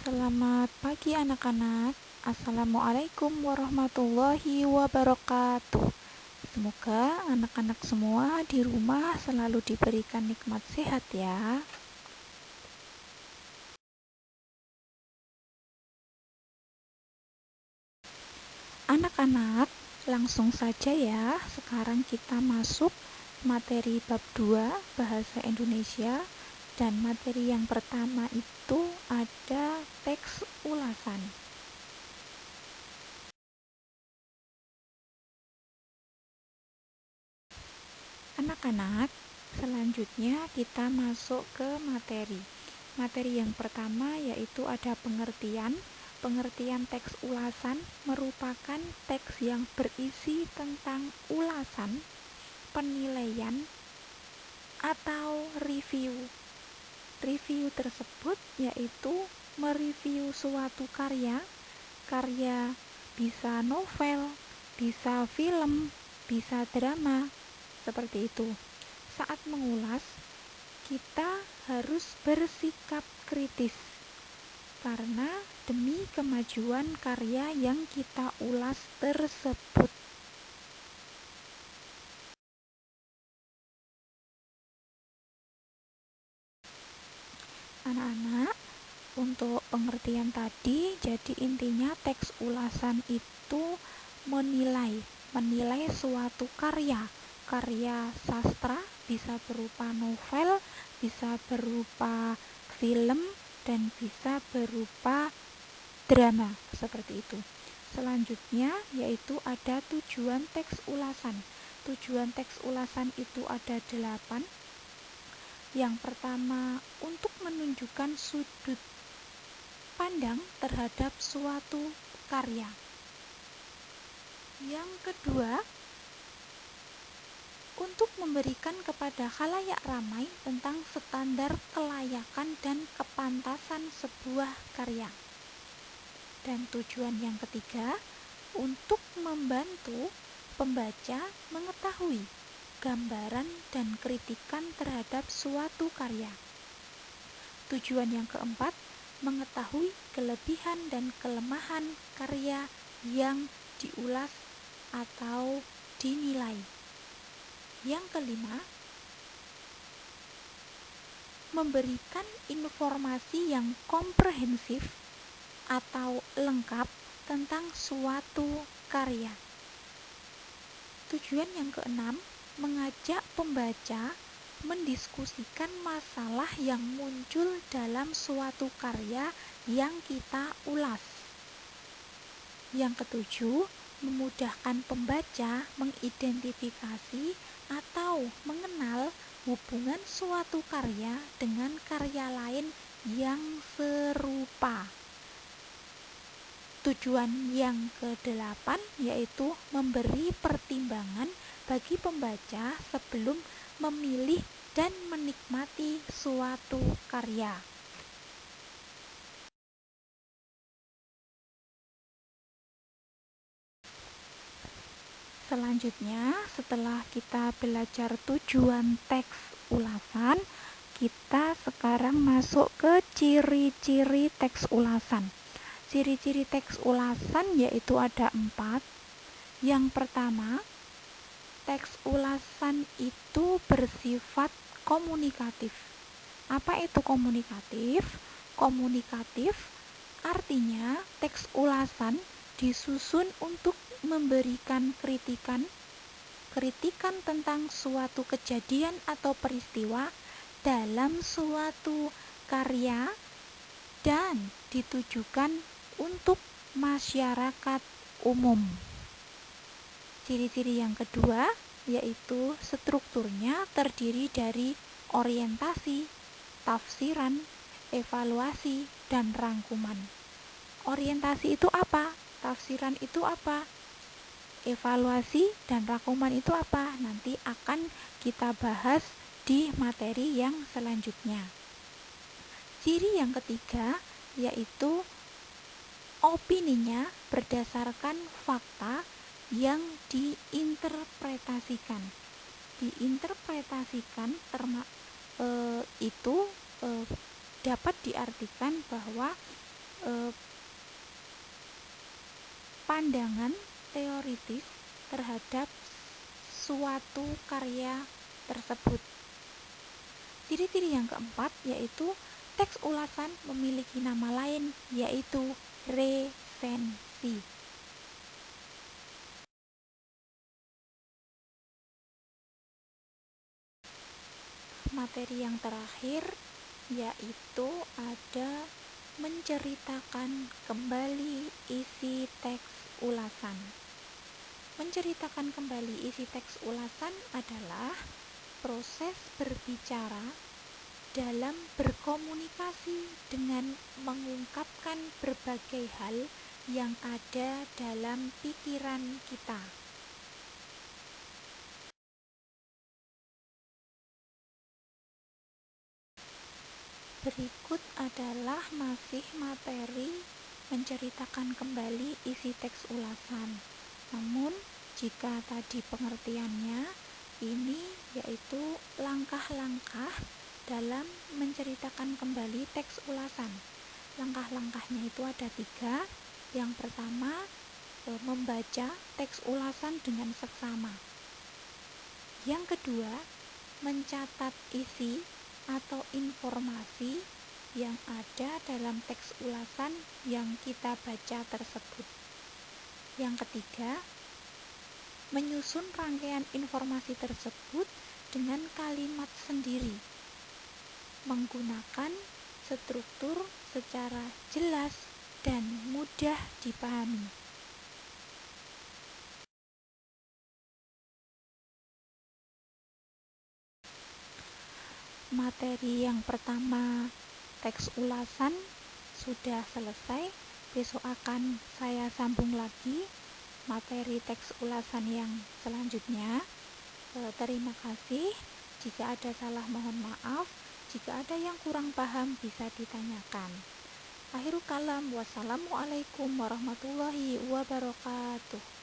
Selamat pagi anak-anak. Assalamualaikum warahmatullahi wabarakatuh. Semoga anak-anak semua di rumah selalu diberikan nikmat sehat ya. Anak-anak, langsung saja ya. Sekarang kita masuk materi bab 2 Bahasa Indonesia. Dan materi yang pertama itu ada teks ulasan. Anak-anak, selanjutnya kita masuk ke materi. Materi yang pertama yaitu ada pengertian. Pengertian teks ulasan merupakan teks yang berisi tentang ulasan, penilaian, atau review. Review tersebut yaitu mereview suatu karya bisa novel, bisa film, bisa drama, seperti itu. Saat mengulas, kita harus bersikap kritis karena demi kemajuan karya yang kita ulas tersebut. Anak-anak, untuk pengertian tadi, jadi intinya teks ulasan itu menilai suatu karya sastra, bisa berupa novel, bisa berupa film, dan bisa berupa drama, seperti itu. Selanjutnya yaitu ada tujuan teks ulasan. Tujuan teks ulasan itu ada 8. Yang pertama, untuk menunjukkan sudut pandang terhadap suatu karya. Yang kedua, untuk memberikan kepada khalayak ramai tentang standar kelayakan dan kepantasan sebuah karya. Dan tujuan yang ketiga, untuk membantu pembaca mengetahui gambaran dan kritikan terhadap suatu karya. Tujuan yang keempat, mengetahui kelebihan dan kelemahan karya yang diulas atau dinilai. Yang kelima, memberikan informasi yang komprehensif atau lengkap tentang suatu karya. Tujuan yang keenam, mengajak pembaca mendiskusikan masalah yang muncul dalam suatu karya yang kita ulas. Yang ketujuh, memudahkan pembaca mengidentifikasi atau mengenal hubungan suatu karya dengan karya lain yang serupa. Tujuan yang ke-8 yaitu memberi pertimbangan bagi pembaca sebelum memilih dan menikmati suatu karya. Selanjutnya, setelah kita belajar tujuan teks ulasan, kita sekarang masuk ke ciri-ciri teks ulasan. Ciri-ciri teks ulasan yaitu ada 4. Yang pertama, teks ulasan itu bersifat komunikatif. Apa itu komunikatif? Komunikatif artinya teks ulasan disusun untuk memberikan kritikan tentang suatu kejadian atau peristiwa dalam suatu karya dan ditujukan untuk masyarakat umum. Ciri-ciri yang kedua yaitu strukturnya terdiri dari orientasi, tafsiran, evaluasi, dan rangkuman. Orientasi itu apa? Tafsiran itu apa? Evaluasi dan rangkuman itu apa? Nanti akan kita bahas di materi yang selanjutnya. Ciri yang ketiga yaitu opininya berdasarkan fakta yang diinterpretasikan. Diinterpretasikan itu dapat diartikan bahwa eh, pandangan teoritis terhadap suatu karya tersebut. Ciri-ciri yang keempat yaitu teks ulasan memiliki nama lain, yaitu resensi. Materi yang terakhir yaitu ada menceritakan kembali isi teks ulasan. Menceritakan kembali isi teks ulasan adalah proses berbicara dalam berkomunikasi dengan mengungkapkan berbagai hal yang ada dalam pikiran kita. Berikut adalah masih materi menceritakan kembali isi teks ulasan. Namun, jika tadi pengertiannya, ini yaitu langkah-langkah dalam menceritakan kembali teks ulasan. Langkah-langkahnya itu ada 3. Yang pertama, membaca teks ulasan dengan seksama. Yang kedua, mencatat isi atau informasi yang ada dalam teks ulasan yang kita baca tersebut. Yang ketiga, menyusun rangkaian informasi tersebut dengan kalimat sendiri, menggunakan struktur secara jelas dan mudah dipahami. Materi yang pertama, teks ulasan, sudah selesai. Besok akan saya sambung lagi materi teks ulasan yang selanjutnya. Terima kasih. Jika ada salah mohon maaf. Jika ada yang kurang paham bisa ditanyakan. Akhirul kalam, wassalamualaikum warahmatullahi wabarakatuh.